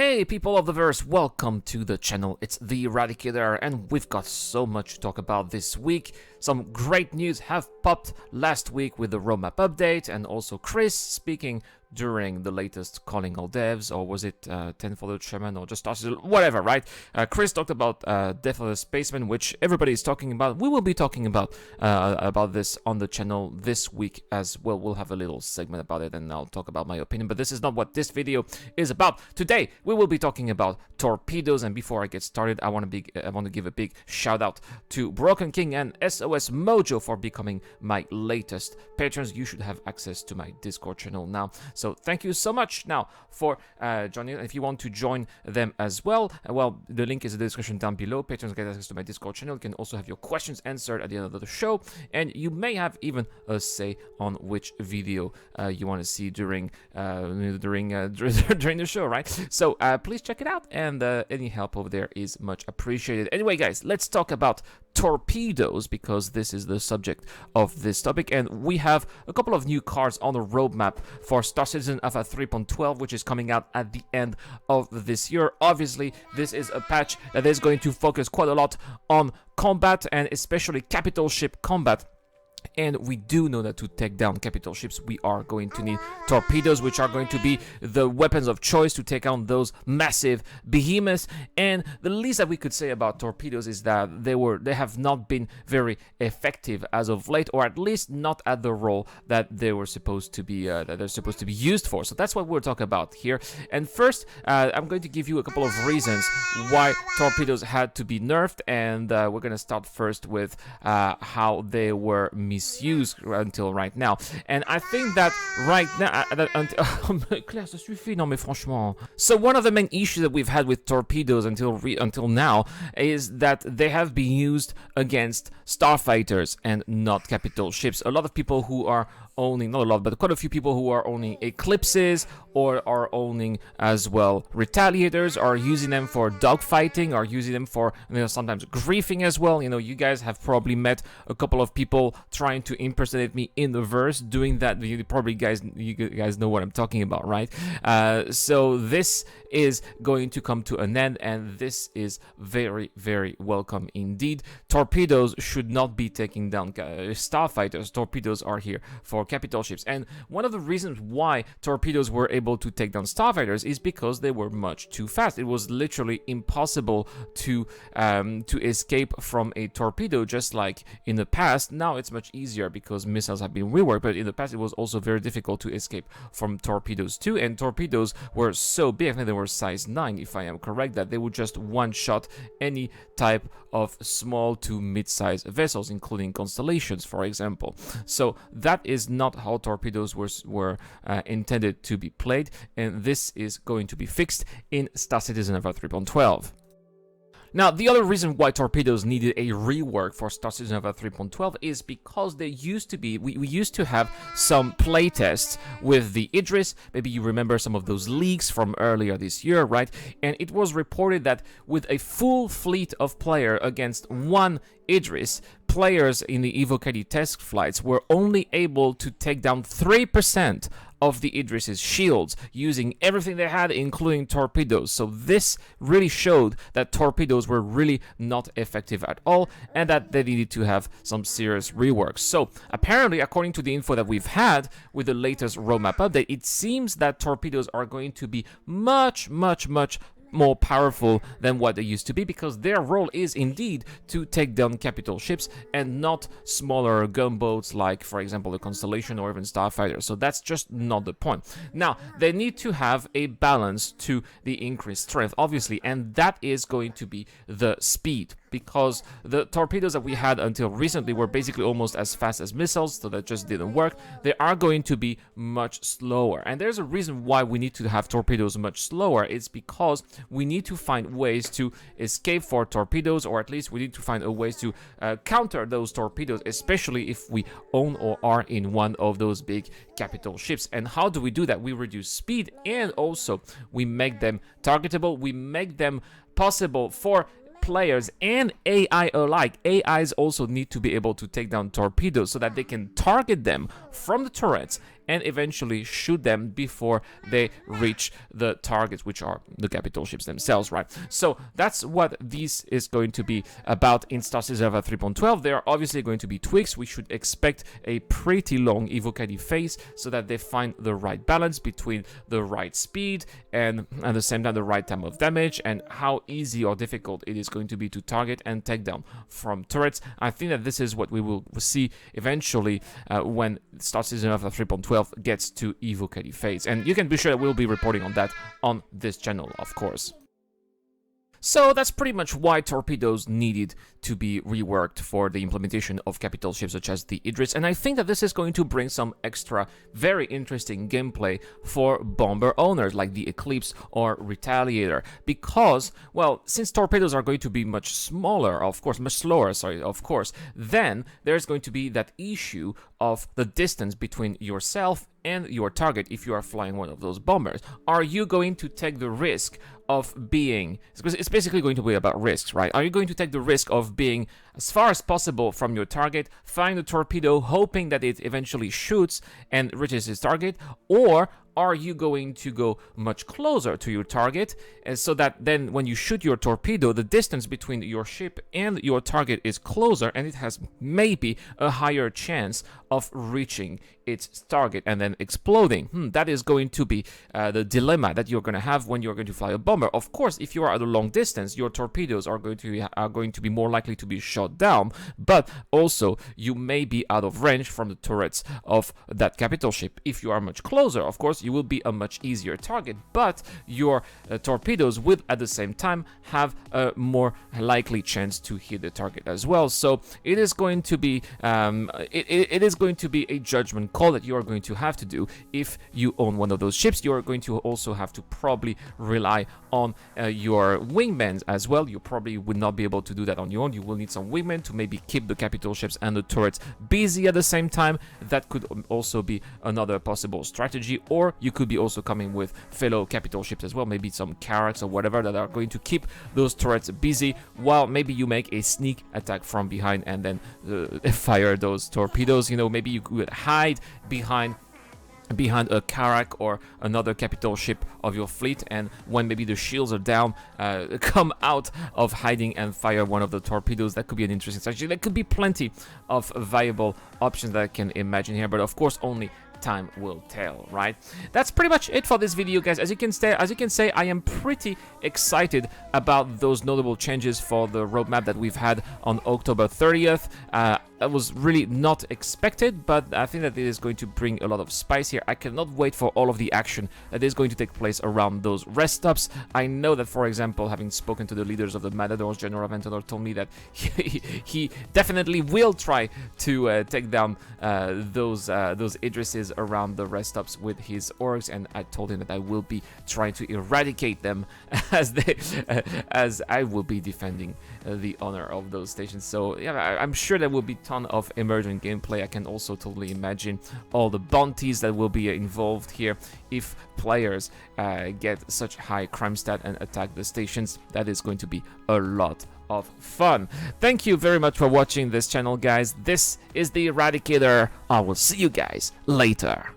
Hey people of the verse, welcome to the channel. It's the Eradicator and we've got so much to talk about this week. Some great news have popped last week with the roadmap update, and also Chris speaking during the latest Calling All Devs, or was it 10 for the Chairman, or just whatever, right? Chris talked about Death of the Spaceman, which everybody is talking about. We will be talking about this on the channel this week as well. We'll have a little segment about it and I'll talk about my opinion, but this is not what this video is about. Today we will be talking about torpedoes, and before I get started, I want to give a big shout out to Broken King and SOS Mojo for becoming my latest patrons. You should have access to my Discord channel now, so thank you so much now for joining. If you want to join them as well, the link is in the description down below. Patrons get access to my Discord channel. You can also have your questions answered at the end of the show, and you may have even a say on which video you want to see during the show, right? So please check it out, and any help over there is much appreciated. Anyway, guys, let's talk about torpedoes, because this is the subject of this topic, and we have a couple of new cards on the roadmap for Star Citizen Alpha 3.12, which is coming out at the end of this year. Obviously, this is a patch that is going to focus quite a lot on combat, and especially capital ship combat. And we do know that to take down capital ships, we are going to need torpedoes, which are going to be the weapons of choice to take on those massive behemoths. And the least that we could say about torpedoes is that they have not been very effective as of late, or at least not at the role that they were supposed to be used for. So that's what we're talking about here. And first, I'm going to give you a couple of reasons why torpedoes had to be nerfed, and we're going to start first with how they were misused until right now. And I think that right now, Claire, ça suffit, non mais franchement. So one of the main issues that we've had with torpedoes until now is that they have been used against starfighters and not capital ships. A lot of people who are owning, not a lot, but quite a few people who are owning Eclipses or are owning as well Retaliators, are using them for dogfighting, are using them for, sometimes griefing as well. You guys have probably met a couple of people trying to impersonate me in the verse doing that. You guys know what I'm talking about, right? So this is going to come to an end, and this is very, very welcome indeed. Torpedoes should not be taking down starfighters. Torpedoes are here for capital ships, and one of the reasons why torpedoes were able to take down starfighters is because they were much too fast. It was literally impossible to escape from a torpedo, just like in the past. Now it's much easier because missiles have been reworked, but in the past it was also very difficult to escape from torpedoes too. And torpedoes were so big, I think they were size 9 if I am correct, that they would just one-shot any type of small to mid-sized vessels, including constellations, for example. So that is not how torpedoes were intended to be played, and this is going to be fixed in Star Citizen Alpha 3.12. Now, the other reason why torpedoes needed a rework for Star Citizen Alpha 3.12 is because they used to be, we used to have some playtests with the Idris. Maybe you remember some of those leaks from earlier this year, right? And it was reported that with a full fleet of player against one Idris, players in the Evocati test flights were only able to take down 3% of the Idris's shields using everything they had, including torpedoes. So this really showed that torpedoes were really not effective at all, and that they needed to have some serious reworks. So apparently, according to the info that we've had with the latest roadmap update, it seems that torpedoes are going to be much more powerful than what they used to be, because their role is indeed to take down capital ships and not smaller gunboats like, for example, the Constellation or even Starfighter. So that's just not the point. Now, they need to have a balance to the increased strength, obviously, and that is going to be the speed, because the torpedoes that we had until recently were basically almost as fast as missiles, so that just didn't work. They are going to be much slower, and there's a reason why we need to have torpedoes much slower. It's because we need to find ways to escape for torpedoes, or at least we need to find a ways to counter those torpedoes, especially if we own or are in one of those big capital ships. And how do we do that? We reduce speed, and also we make them targetable. We make them possible for players and AI alike. AIs also need to be able to take down torpedoes so that they can target them from the turrets and eventually shoot them before they reach the targets, which are the capital ships themselves, right? So that's what this is going to be about in Star Citizen Alpha 3.12. There are obviously going to be tweaks. We should expect a pretty long evocative phase so that they find the right balance between the right speed and at the same time the right time of damage, and how easy or difficult it is going to be to target and take down from turrets. I think that this is what we will see eventually when Star Citizen Alpha 3.12 gets to evocative phase, and you can be sure that we'll be reporting on that on this channel, of course. So that's pretty much why Torpedoes needed to be reworked for the implementation of capital ships such as the Idris, and I think that this is going to bring some extra very interesting gameplay for bomber owners like the Eclipse or Retaliator, because, well, since Torpedoes are going to be much smaller, of course, much slower, sorry, of course, then there's going to be that issue of the distance between yourself and your target if you are flying one of those bombers. Are you going to take the risk of being, it's basically going to be about risks, right? Are you going to take the risk of being as far as possible from your target, find the torpedo, hoping that it eventually shoots and reaches its target, or are you going to go much closer to your target, and so that then when you shoot your torpedo, the distance between your ship and your target is closer, and it has maybe a higher chance of reaching its target and then exploding? That is going to be the dilemma that you're going to have when you're going to fly a bomber. Of course, if you are at a long distance, your torpedoes are going to be more likely to be shot down, but also you may be out of range from the turrets of that capital ship. If you are much closer, of course, you will be a much easier target, but your torpedoes will at the same time have a more likely chance to hit the target as well. So it is going to be it is going to be a judgment call that you are going to have to do. If you own one of those ships, you are going to also have to probably rely on your wingmen as well. You probably would not be able to do that on your own. You will need some wingmen to maybe keep the capital ships and the turrets busy at the same time. That could also be another possible strategy, or you could be also coming with fellow capital ships as well, maybe some carracks or whatever that are going to keep those turrets busy while maybe you make a sneak attack from behind and then fire those torpedoes. You know, maybe you could hide behind a carrack or another capital ship of your fleet, and when maybe the shields are down, come out of hiding and fire one of the torpedoes. That could be an interesting strategy. There could be plenty of viable options that I can imagine here, but of course only time will tell, right? That's pretty much it for this video, guys. As you can say, I am pretty excited about those notable changes for the roadmap that we've had on October 30th. That was really not expected, but I think that it is going to bring a lot of spice here. I cannot wait for all of the action that is going to take place around those rest stops. I know that, for example, having spoken to the leaders of the Matadors, General Aventador told me that he definitely will try to take down those Idrises around the rest stops with his orgs, and I told him that I will be trying to eradicate them as I will be defending the honor of those stations. So yeah, I'm sure there will be ton of emergent gameplay. I can also totally imagine all the bounties that will be involved here if players get such high crime stat and attack the stations. That is going to be a lot of fun. Thank you very much for watching this channel, guys. This is the Eradicator. I will see you guys later.